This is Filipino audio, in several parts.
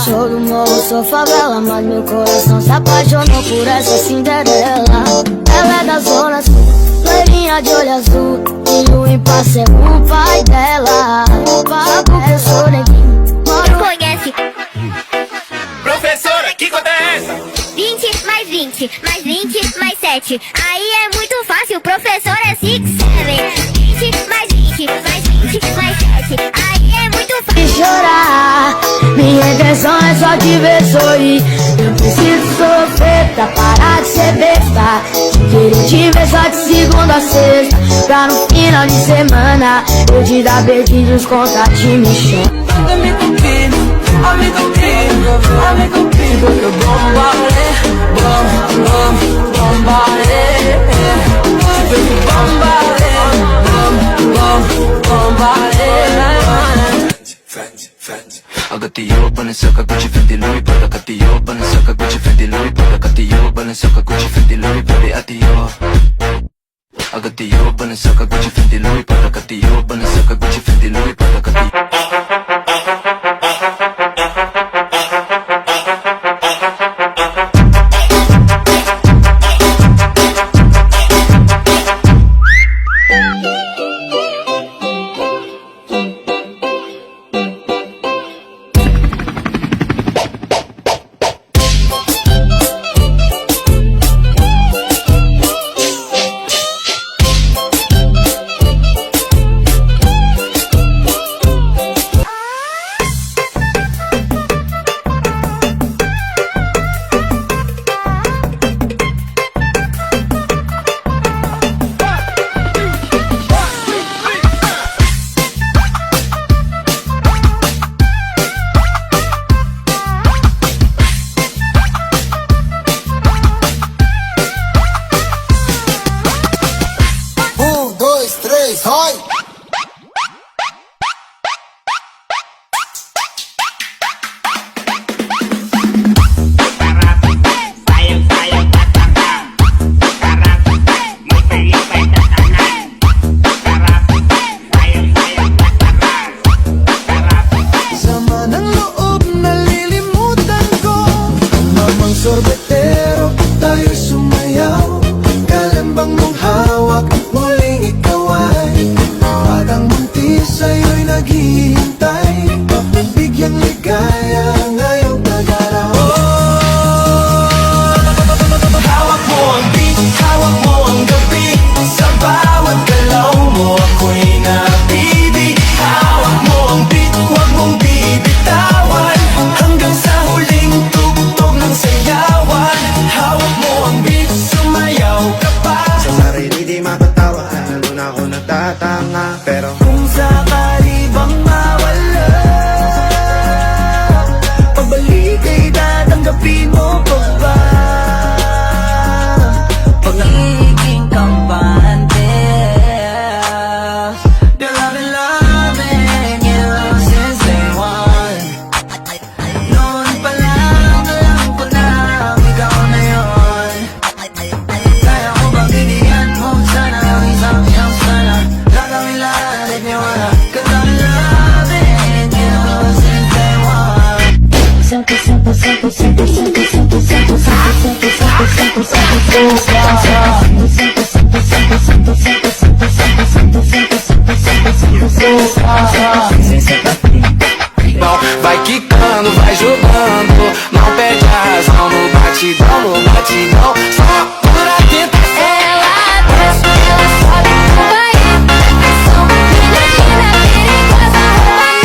Sou do morro, sou favela, mas meu coração se apaixonou por essa Cinderela. Ela é da zona sul, loirinha de olho azul, e o impasse é o pai dela. Sabe o que eu sou neguinho? Conhece? Professora, que conta é essa? 20 mais 20, mais 20 mais 7. Aí é muito fácil, professor é 6, 7. 20 mais 20, mais 20 mais 7. Aí é muito fácil. De chorar, minha intenção é só te ver sorrir. Eu preciso sofrer pra parar de ser besta. Querer te ver só de segunda a sexta, pra no final de semana eu te dar beijinhos, contatinho me chama. Amigo querido, que bombare, bombare, bombare. I got the old Balenciaga, Gucci, Fendi, Louis, but I got the old Balenciaga, Gucci, Fendi, Louis, but I got the old Balenciaga, Gucci, Fendi, Louis, baby, at the old. I got the old Balenciaga, Gucci, Fendi, Louis, but I got the old Balenciaga, Gucci, Fendi, Louis, but I got the. Sorbetero, tayo sumayaw. Kalambang mong hawak, muling ikaw ay batang buntis, sa'yo'y naghihintay. Bigyang ligaya, ngayong tagaraw. Hawak mo ang beat, hawak mo ang gabi. Sa bawat galaw mo, ako'y napibig. Hawak mo ang beat, huwag mong bibitawan. Hanggang sa huling tugtog ng sayawan. Hawak mo ang beat, sumayaw ka pa. Sa sarili di mapatawa, doon ako nagtatanga. Pero kung sakali bang mawala, pabalik ay tatanggapin mo pa ba? Pag nagiging kampante, they're loving you since day one. Noon pa lang alam ko na ikaw na yun. Kaya ko bang bibigyan mo sana ang isang chance na gagawin lahat if you wanna. Cause I'm loving you since day one. Simple, simple, simple, simple, simple, simple, simple, simple, simple, simple, simple, simple, Vai quicando, vai jogando, não perde a razão no batidão, no batidão, só por tentação. Ela desce, ela sobe, vai atenção, menina perigosa, rouba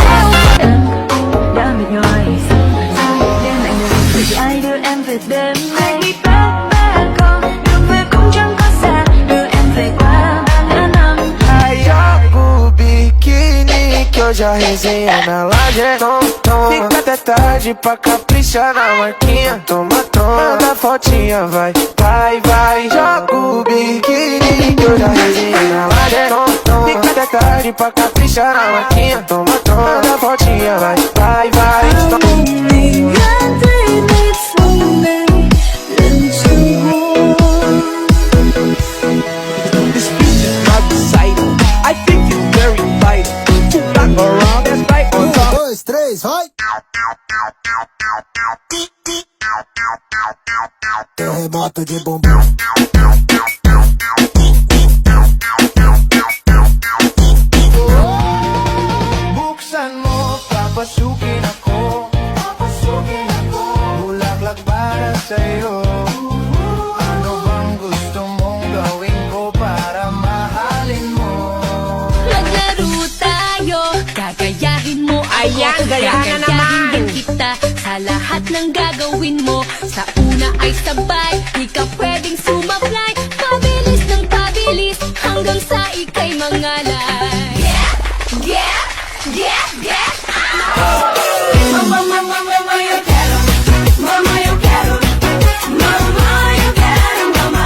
Down with your eyes, then I know what I do and with them. Make me back home, đừng về cũng chẳng có xa, đưa em về qua ngã năm. Joga o biquíni que hoje a resenha na laje é tom. Fica até tarde pra caprichar na marquinha. Toma, toma, manda fotinha, vai, vai, vai. Joga o biquíni que hoje a resenha na laje é tom. Fica até tarde pra caprichar na marquinha. Toma, toma, manda fotinha, vai, vai, vai. This beat is not exciting. I think it's very vital. To back around, that's right on top. 2, 3. 3, hoy! Terremoto de bumbum. Buksan mo, papasukin ako. Bulaklak para sa'yo. Ano bang gusto mong gawin ko para mahalin mo? Maglaro tayo, gagayahin mo ako. Ayan, gayahin na naman. Din kita sa lahat ng gagawin mo. Sa una ay sabay, di ka pwedeng sumablay. Pabilis ng pabilis, hanggang sa ika'y mangalay. Get Mama, mama, mama, yo quiero. Mama, yo quiero. Mama, yo quiero, mama.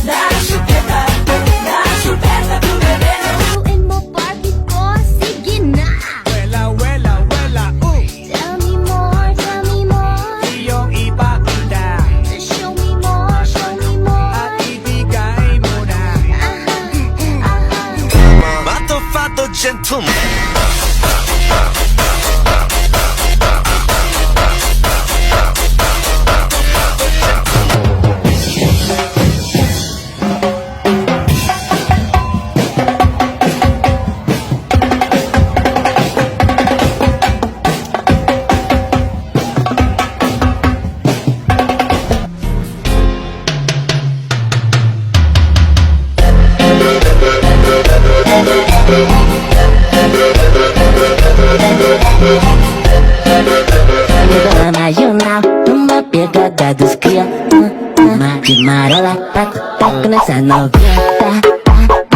Da chupeta, da chupeta pro bebê. Haluin mo Barbie ko, sige na. Wela, wela, wela, Tell me more, tell me more. iyong ipakita Show me more, show me more. ibigay mo na. Mato fatto gentleman. Nacional, numa pegada dos cria. Uma de marola, taco nessa novinha.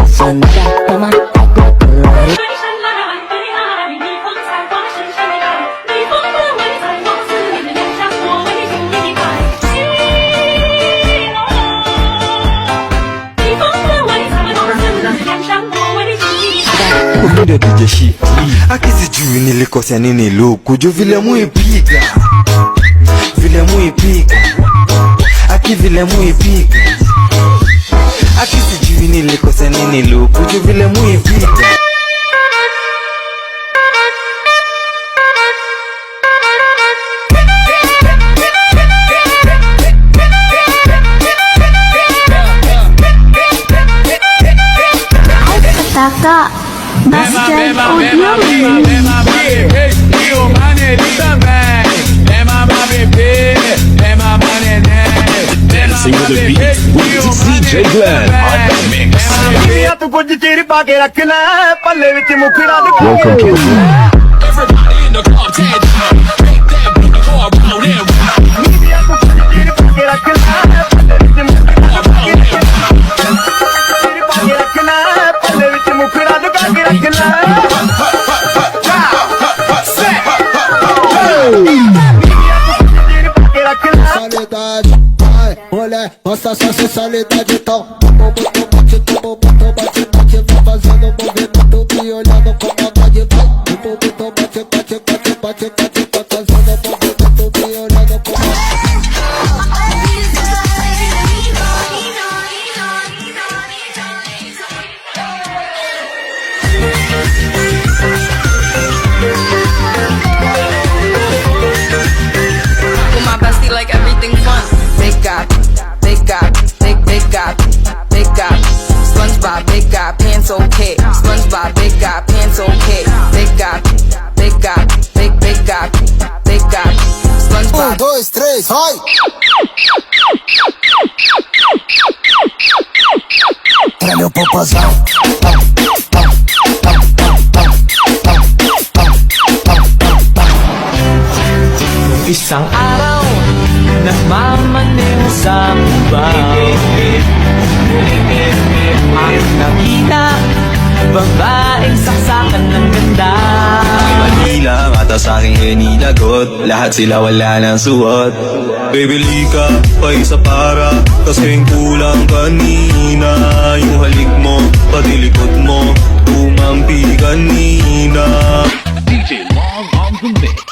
Sonora, toma água colorida. 身来来，对爱，逆风采花深山的爱，逆风的为采花似你的脸上，我为你努力一块。逆风的为采花似你的脸上，我为你努力一块。 Kuvinda DJ shit akisijui nilikosea nini luku juu vile muipiga vile muipiga akisijui nilikosea nini luku juu vile muipiga Taka Basket Audio Dancing with the beat with DJ Glenn on the mix. Welcome to the room. Everybody in the club, take time. Make that beat go around and round. Sensualidade, vai, mulher, mostra sua sensualidade então. Bate, vai fazendo movimento, me olhando com maldade, vai. Bate, vai fazendo movimento, me olhando com maldade. With my bestie like everything fun. Big guy, big guy, big guy, big guy. SpongeBob, big guy, pants okay. SpongeBob, big guy, pants okay. Big guy, big guy, big guy, big guy. SpongeBob. 1, 2, 3, vai! Pra meu popozão. Isang araw, nagmamaneho sa babaw. Ang nakita, babaeng saksakan ng ganda. Manila, mata sa aking hinilagot. Lahat sila wala nang suot. Baby, lika, pa isa para kasing kulang kanina. Yung halik mo, pati likod mo, tumampi kanina. DJ Long on the mix.